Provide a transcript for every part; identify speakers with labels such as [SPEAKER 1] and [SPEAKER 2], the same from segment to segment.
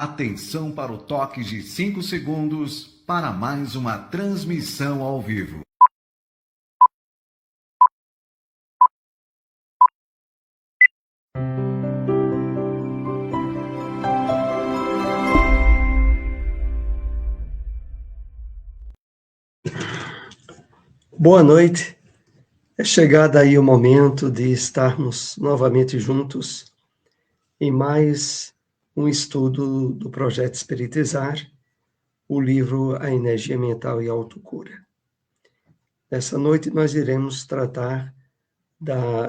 [SPEAKER 1] Atenção para o toque de 5 segundos para mais uma transmissão ao vivo.
[SPEAKER 2] Boa noite. É chegado aí o momento de estarmos novamente juntos em mais um estudo do Projeto Espiritizar, o livro A Energia Mental e Autocura. Nessa noite nós iremos tratar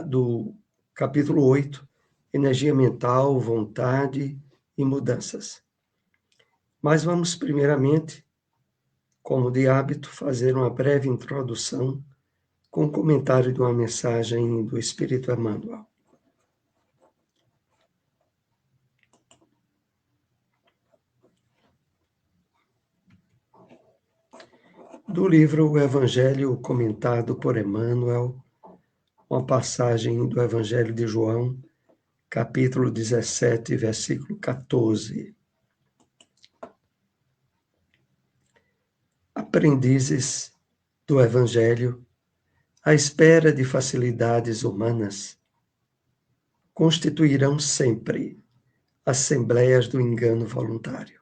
[SPEAKER 2] do capítulo 8, Energia Mental, Vontade e Mudanças. Mas vamos primeiramente, como de hábito, fazer uma breve introdução com um comentário de uma mensagem do Espírito Emmanuel. Do livro O Evangelho comentado por Emmanuel, uma passagem do Evangelho de João, capítulo 17, versículo 14. Aprendizes do Evangelho, à espera de facilidades humanas, constituirão sempre assembleias do engano voluntário.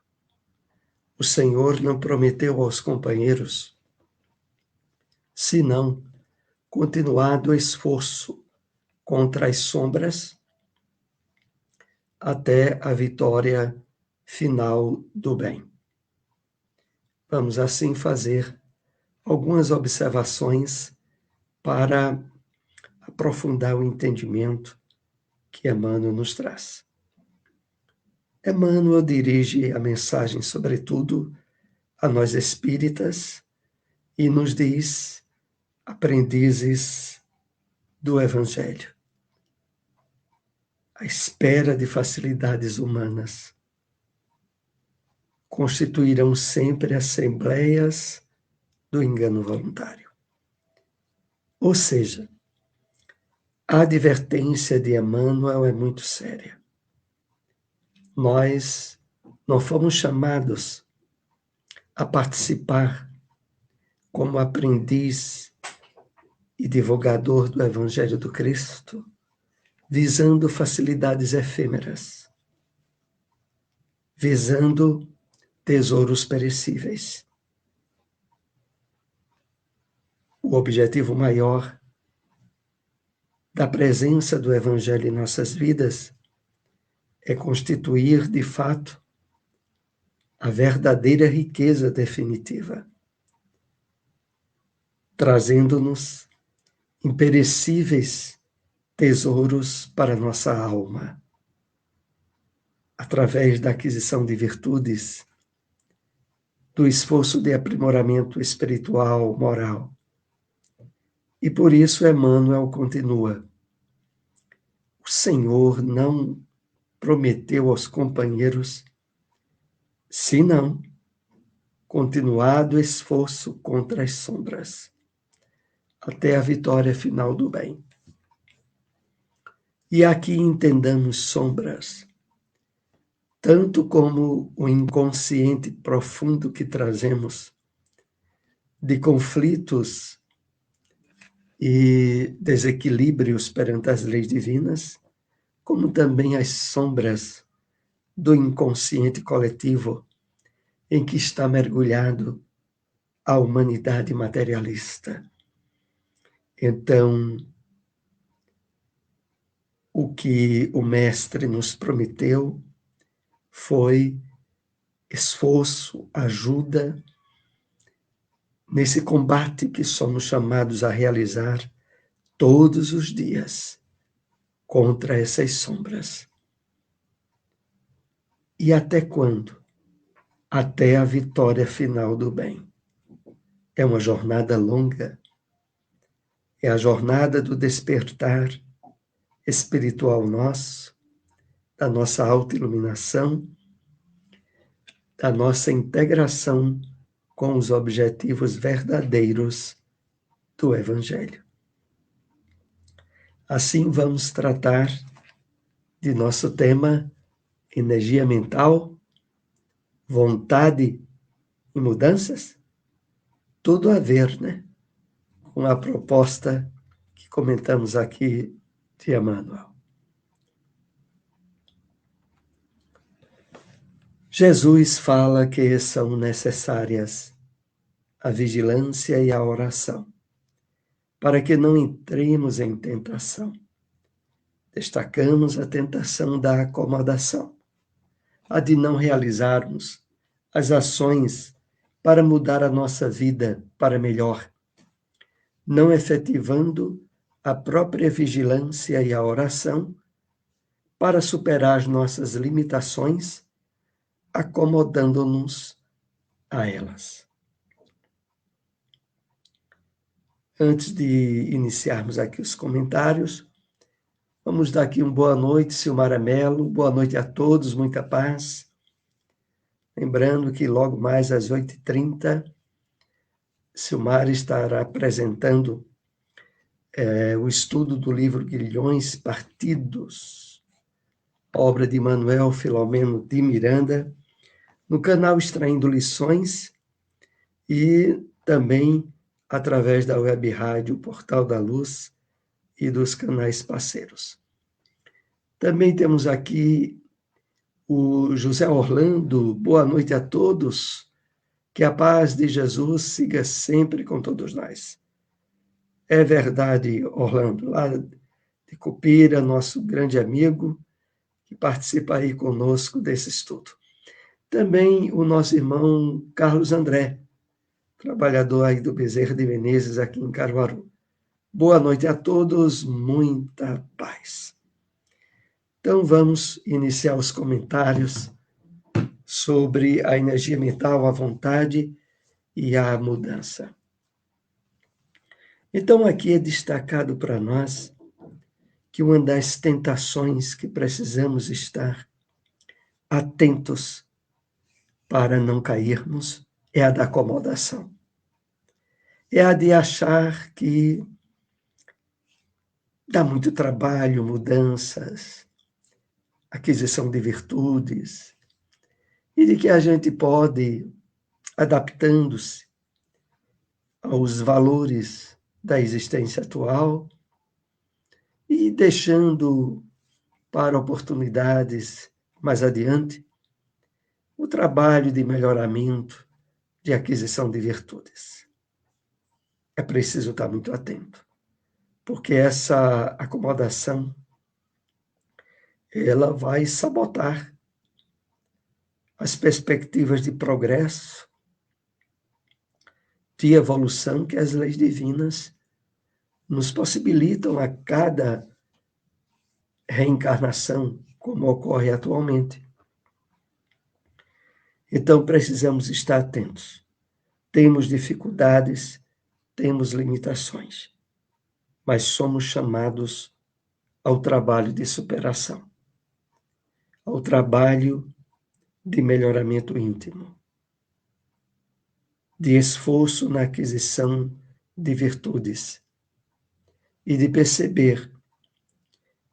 [SPEAKER 2] O Senhor não prometeu aos companheiros, senão continuado esforço contra as sombras até a vitória final do bem. Vamos assim fazer algumas observações para aprofundar o entendimento que Emmanuel nos traz. Emmanuel dirige a mensagem, sobretudo, a nós espíritas e nos diz, aprendizes do Evangelho, à espera de facilidades humanas, constituirão sempre assembleias do engano voluntário. Ou seja, a advertência de Emmanuel é muito séria. Nós não fomos chamados a participar como aprendiz e divulgador do Evangelho do Cristo, visando facilidades efêmeras, visando tesouros perecíveis. O objetivo maior da presença do Evangelho em nossas vidas é constituir, de fato, a verdadeira riqueza definitiva, trazendo-nos imperecíveis tesouros para nossa alma, através da aquisição de virtudes, do esforço de aprimoramento espiritual, moral. E por isso Emmanuel continua: o Senhor não prometeu aos companheiros, senão continuado esforço contra as sombras, até a vitória final do bem. E aqui entendamos sombras, tanto como o inconsciente profundo que trazemos de conflitos e desequilíbrios perante as leis divinas, como também as sombras do inconsciente coletivo em que está mergulhado a humanidade materialista. Então, o que o Mestre nos prometeu foi esforço, ajuda, nesse combate que somos chamados a realizar todos os dias contra essas sombras. E até quando? Até a vitória final do bem. É uma jornada longa, é a jornada do despertar espiritual nosso, da nossa autoiluminação, da nossa integração com os objetivos verdadeiros do Evangelho. Assim vamos tratar de nosso tema, energia mental, vontade e mudanças? Tudo a ver, né? Com a proposta que comentamos aqui de Emmanuel. Jesus fala que são necessárias a vigilância e a oração, para que não entremos em tentação. Destacamos a tentação da acomodação, a de não realizarmos as ações para mudar a nossa vida para melhor, não efetivando a própria vigilância e a oração para superar as nossas limitações, acomodando-nos a elas. Antes de iniciarmos aqui os comentários, vamos dar aqui uma boa noite, Silmara Mello, boa noite a todos, muita paz. Lembrando que logo mais às 8h30, Silmara estará apresentando o estudo do livro Grilhões Partidos, obra de Manuel Filomeno de Miranda, no canal Extraindo Lições e também através da web rádio Portal da Luz e dos canais parceiros. Também temos aqui o José Orlando, boa noite a todos, que a paz de Jesus siga sempre com todos nós. É verdade, Orlando, lá de Cupira, nosso grande amigo, que participa aí conosco desse estudo. Também o nosso irmão Carlos André, trabalhador aí do Bezerra de Menezes, aqui em Caruaru. Boa noite a todos, muita paz. Então vamos iniciar os comentários sobre a energia mental, a vontade e a mudança. Então aqui é destacado para nós que uma das tentações que precisamos estar atentos para não cairmos é a da acomodação. É a de achar que dá muito trabalho, mudanças, aquisição de virtudes, e de que a gente pode, adaptando-se aos valores da existência atual e deixando para oportunidades mais adiante o trabalho de melhoramento, de aquisição de virtudes. É preciso estar muito atento, porque essa acomodação ela vai sabotar as perspectivas de progresso, de evolução que as leis divinas nos possibilitam a cada reencarnação, como ocorre atualmente. Então, precisamos estar atentos. Temos dificuldades, temos limitações, mas somos chamados ao trabalho de superação, ao trabalho de melhoramento íntimo, de esforço na aquisição de virtudes e de perceber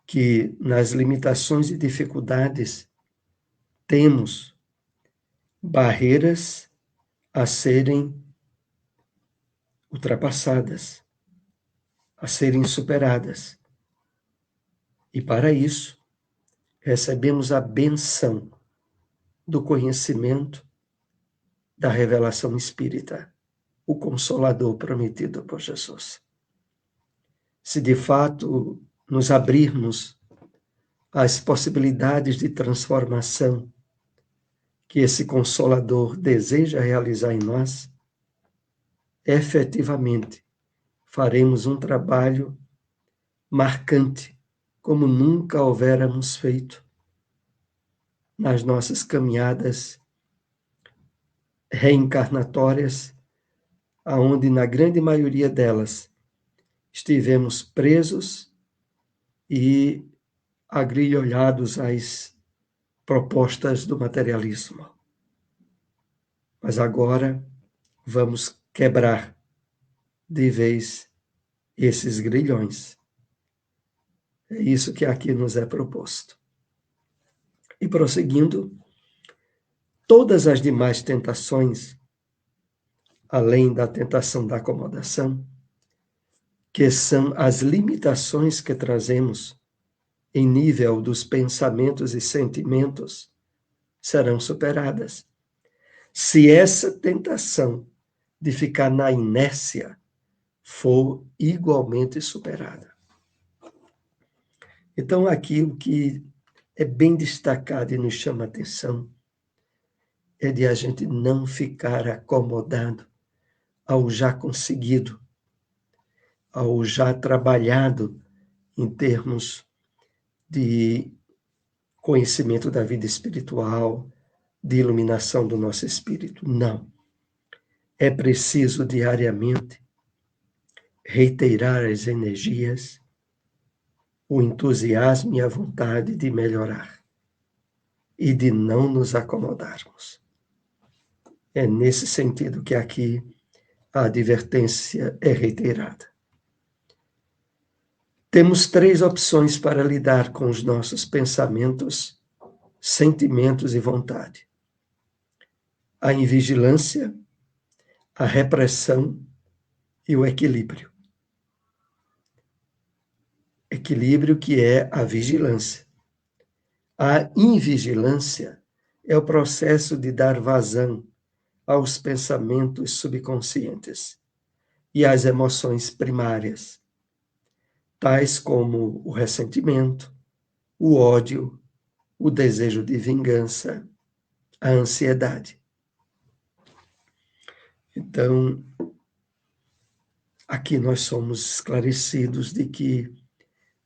[SPEAKER 2] que nas limitações e dificuldades temos barreiras a serem ultrapassadas, a serem superadas. E para isso, recebemos a benção do conhecimento da revelação espírita, o Consolador prometido por Jesus. Se de fato nos abrirmos às possibilidades de transformação que esse Consolador deseja realizar em nós, efetivamente faremos um trabalho marcante, como nunca houvéramos feito nas nossas caminhadas reencarnatórias, aonde na grande maioria delas estivemos presos e agrilhoados às propostas do materialismo. Mas agora vamos quebrar de vez esses grilhões. É isso que aqui nos é proposto. E prosseguindo, Todas as demais tentações, além da tentação da acomodação, que são as limitações que trazemos em nível dos pensamentos e sentimentos, serão superadas. Se essa tentação de ficar na inércia for igualmente superada. Então, aqui o que é bem destacado e nos chama a atenção é de a gente não ficar acomodado ao já conseguido, ao já trabalhado em termos de conhecimento da vida espiritual, de iluminação do nosso espírito. Não. É preciso diariamente reiterar as energias, o entusiasmo e a vontade de melhorar e de não nos acomodarmos. É nesse sentido que aqui a advertência é reiterada. Temos 3 opções para lidar com os nossos pensamentos, sentimentos e vontade: a invigilância, a repressão e o equilíbrio. Equilíbrio que é a vigilância. A invigilância é o processo de dar vazão aos pensamentos subconscientes e às emoções primárias, tais como o ressentimento, o ódio, o desejo de vingança, a ansiedade. Então, aqui nós somos esclarecidos de que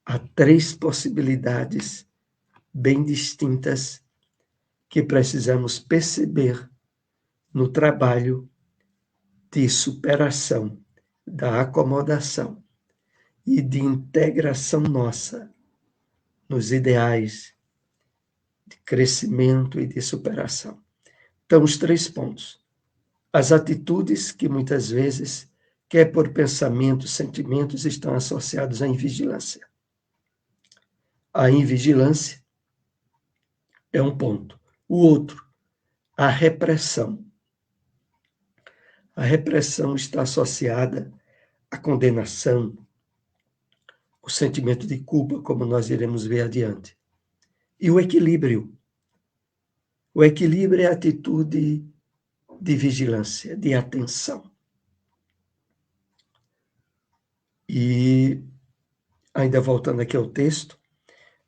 [SPEAKER 2] há 3 possibilidades bem distintas que precisamos perceber no trabalho de superação da acomodação e de integração nossa nos ideais de crescimento e de superação. Então, os 3 pontos. As atitudes que muitas vezes, quer por pensamentos, sentimentos, estão associados à invigilância. A invigilância é um ponto. O outro, a repressão. A repressão está associada à condenação, o sentimento de culpa, como nós iremos ver adiante. E o equilíbrio. O equilíbrio é a atitude de vigilância, de atenção. E, ainda voltando aqui ao texto,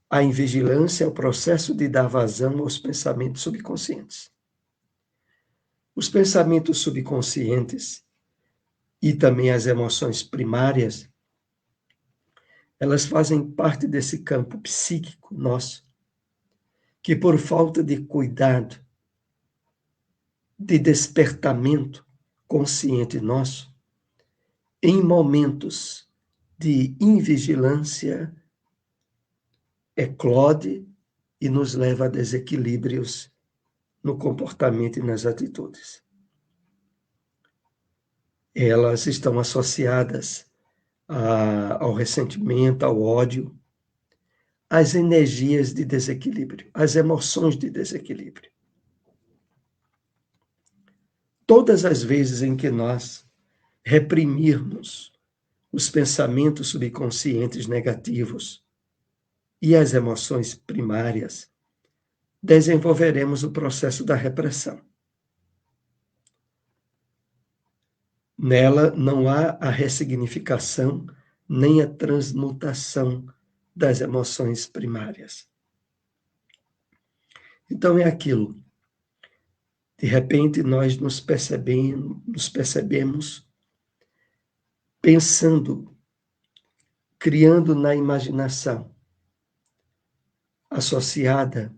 [SPEAKER 2] a invigilância é o processo de dar vazão aos pensamentos subconscientes. Os pensamentos subconscientes e também as emoções primárias, elas fazem parte desse campo psíquico nosso, que por falta de cuidado, de despertamento consciente nosso, em momentos de invigilância, eclode e nos leva a desequilíbrios no comportamento e nas atitudes. Elas estão associadas ao ressentimento, ao ódio, às energias de desequilíbrio, às emoções de desequilíbrio. Todas as vezes em que nós reprimirmos os pensamentos subconscientes negativos e as emoções primárias, desenvolveremos o processo da repressão. Nela não há a ressignificação nem a transmutação das emoções primárias. Então é aquilo. De repente nós nos percebemos pensando, criando na imaginação, associada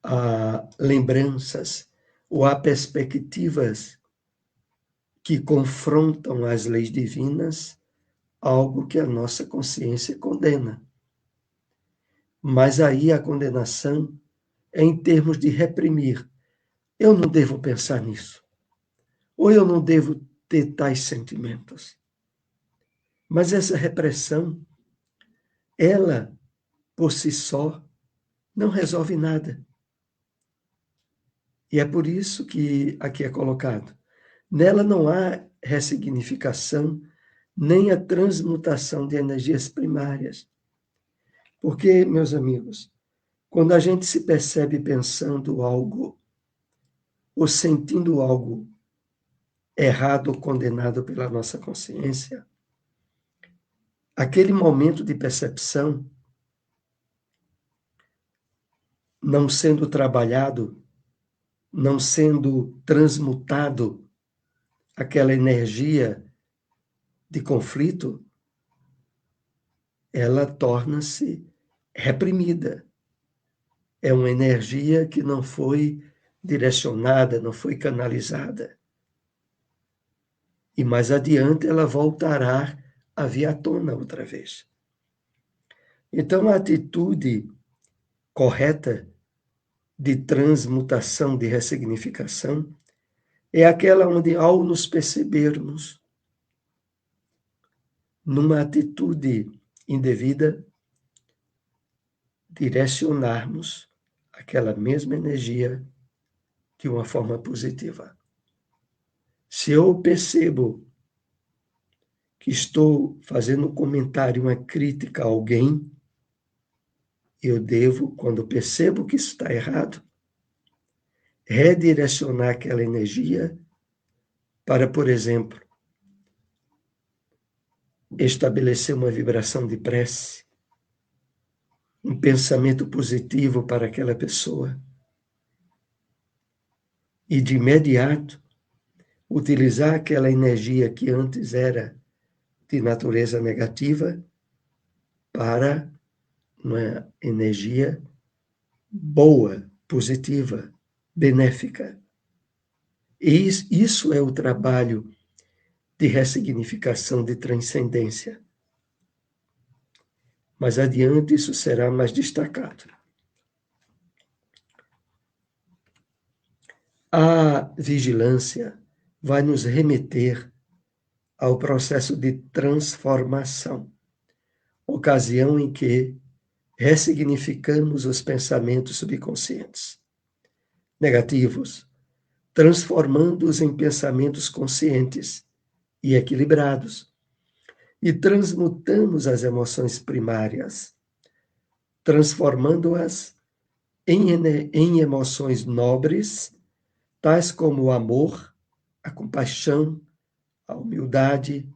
[SPEAKER 2] a lembranças ou a perspectivas que confrontam as leis divinas, algo que a nossa consciência condena. Mas aí a condenação é em termos de reprimir. Eu não devo pensar nisso. Ou eu não devo ter tais sentimentos. Mas essa repressão, ela, por si só, não resolve nada. E é por isso que aqui é colocado. Nela não há ressignificação, nem a transmutação de energias primárias. Porque, meus amigos, quando a gente se percebe pensando algo ou sentindo algo errado ou condenado pela nossa consciência, aquele momento de percepção, não sendo trabalhado, não sendo transmutado, aquela energia de conflito, ela torna-se reprimida. É uma energia que não foi direcionada, não foi canalizada. E mais adiante ela voltará a vir à tona outra vez. Então, a atitude correta de transmutação, de ressignificação, é aquela onde, ao nos percebermos numa atitude indevida, direcionarmos aquela mesma energia de uma forma positiva. Se eu percebo que estou fazendo um comentário, uma crítica a alguém, eu devo, quando percebo que isso está errado, redirecionar aquela energia para, por exemplo, estabelecer uma vibração de prece, um pensamento positivo para aquela pessoa. E de imediato, utilizar aquela energia que antes era de natureza negativa para uma energia boa, positiva, benéfica. E isso é o trabalho de ressignificação, de transcendência. Mais adiante isso será mais destacado. A vigilância vai nos remeter ao processo de transformação, ocasião em que ressignificamos os pensamentos subconscientes negativos, transformando-os em pensamentos conscientes e equilibrados, e transmutamos as emoções primárias, transformando-as em emoções nobres, tais como o amor, a compaixão, a humildade,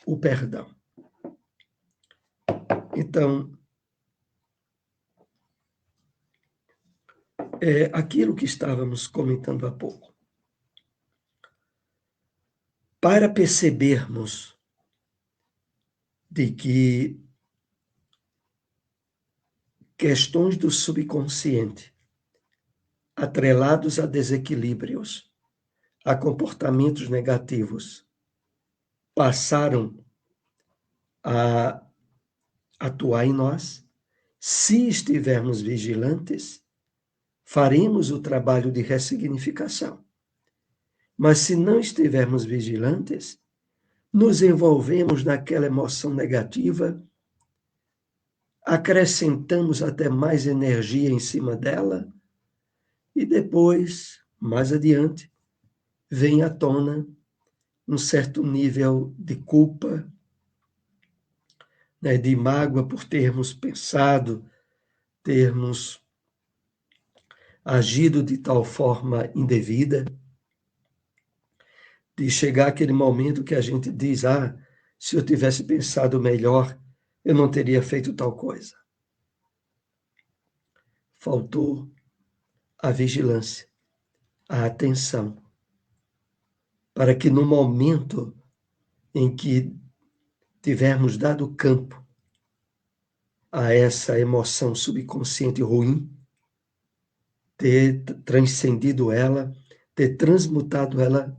[SPEAKER 2] o perdão. Então, aquilo que estávamos comentando há pouco. Para percebermos de que questões do subconsciente, atrelados a desequilíbrios, a comportamentos negativos, passaram a atuar em nós, se estivermos vigilantes, faremos o trabalho de ressignificação. Mas se não estivermos vigilantes, nos envolvemos naquela emoção negativa, acrescentamos até mais energia em cima dela, e depois, mais adiante, vem à tona um certo nível de culpa, né, de mágoa por termos pensado, termos agido de tal forma indevida, de chegar aquele momento que a gente diz, se eu tivesse pensado melhor, eu não teria feito tal coisa. Faltou a vigilância, a atenção, para que no momento em que tivermos dado campo a essa emoção subconsciente ruim, ter transcendido ela, ter transmutado ela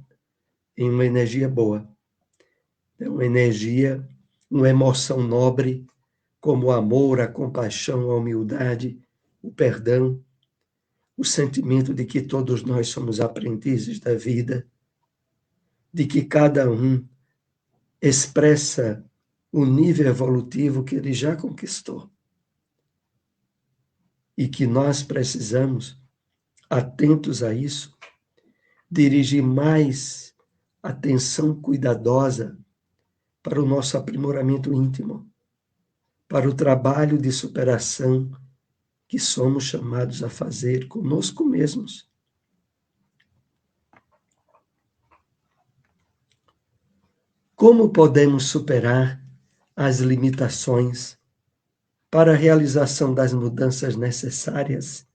[SPEAKER 2] em uma energia boa, uma energia, uma emoção nobre, como o amor, a compaixão, a humildade, o perdão, o sentimento de que todos nós somos aprendizes da vida, de que cada um expressa o nível evolutivo que ele já conquistou e que nós precisamos atentos a isso, dirigir mais atenção cuidadosa para o nosso aprimoramento íntimo, para o trabalho de superação que somos chamados a fazer conosco mesmos. Como podemos superar as limitações para a realização das mudanças necessárias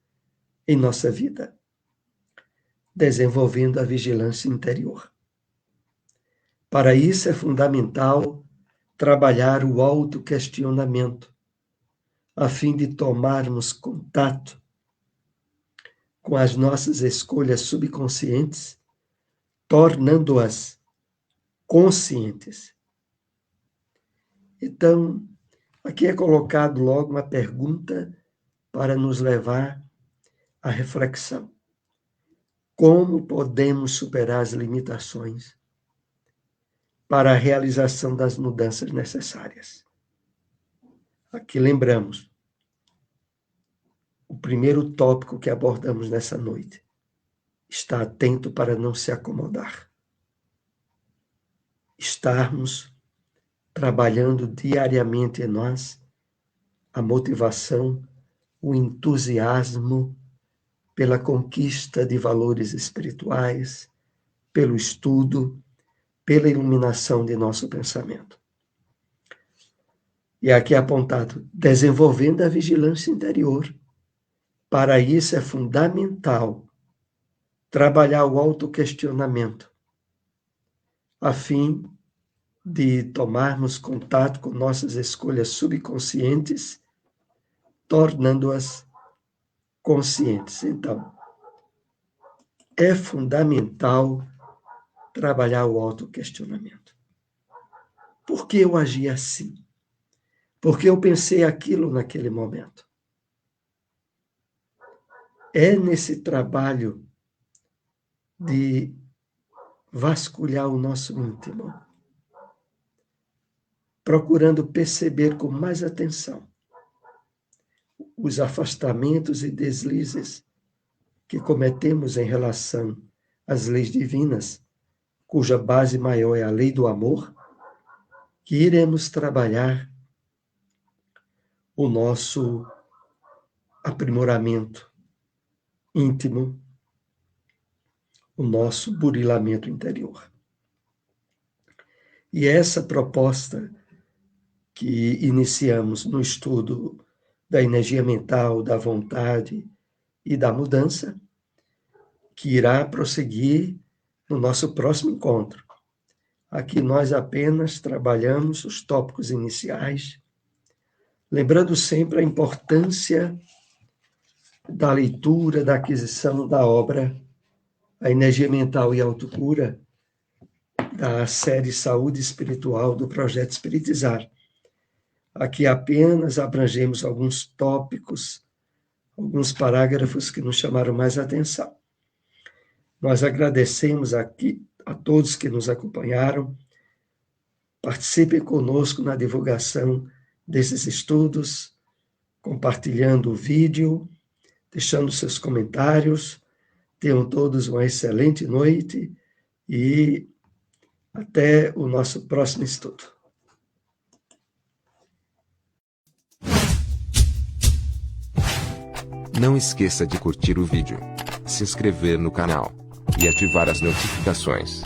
[SPEAKER 2] em nossa vida? Desenvolvendo a vigilância interior. Para isso é fundamental trabalhar o autoquestionamento, a fim de tomarmos contato com as nossas escolhas subconscientes, tornando-as conscientes. Então, aqui é colocado logo uma pergunta para nos levar à reflexão. Como podemos superar as limitações para a realização das mudanças necessárias? Aqui lembramos o primeiro tópico que abordamos nessa noite. Está atento para não se acomodar. Estarmos trabalhando diariamente em nós a motivação, o entusiasmo pela conquista de valores espirituais, pelo estudo, pela iluminação de nosso pensamento. E aqui é apontado, desenvolvendo a vigilância interior. Para isso é fundamental trabalhar o autoquestionamento, a fim de tomarmos contato com nossas escolhas subconscientes, tornando-as conscientes. Então, é fundamental trabalhar o autoquestionamento. Por que eu agi assim? Por que eu pensei aquilo naquele momento? É nesse trabalho de vasculhar o nosso íntimo, procurando perceber com mais atenção os afastamentos e deslizes que cometemos em relação às leis divinas, cuja base maior é a lei do amor, que iremos trabalhar o nosso aprimoramento íntimo, o nosso burilamento interior. E essa proposta que iniciamos no estudo da energia mental, da vontade e da mudança, que irá prosseguir no nosso próximo encontro. Aqui nós apenas trabalhamos os tópicos iniciais, lembrando sempre a importância da leitura, da aquisição da obra A Energia Mental e Autocura, da série Saúde Espiritual do Projeto Espiritizar. Aqui apenas abrangemos alguns tópicos, alguns parágrafos que nos chamaram mais atenção. Nós agradecemos aqui a todos que nos acompanharam. Participem conosco na divulgação desses estudos, compartilhando o vídeo, deixando seus comentários. Tenham todos uma excelente noite e até o nosso próximo estudo.
[SPEAKER 3] Não esqueça de curtir o vídeo, se inscrever no canal e ativar as notificações.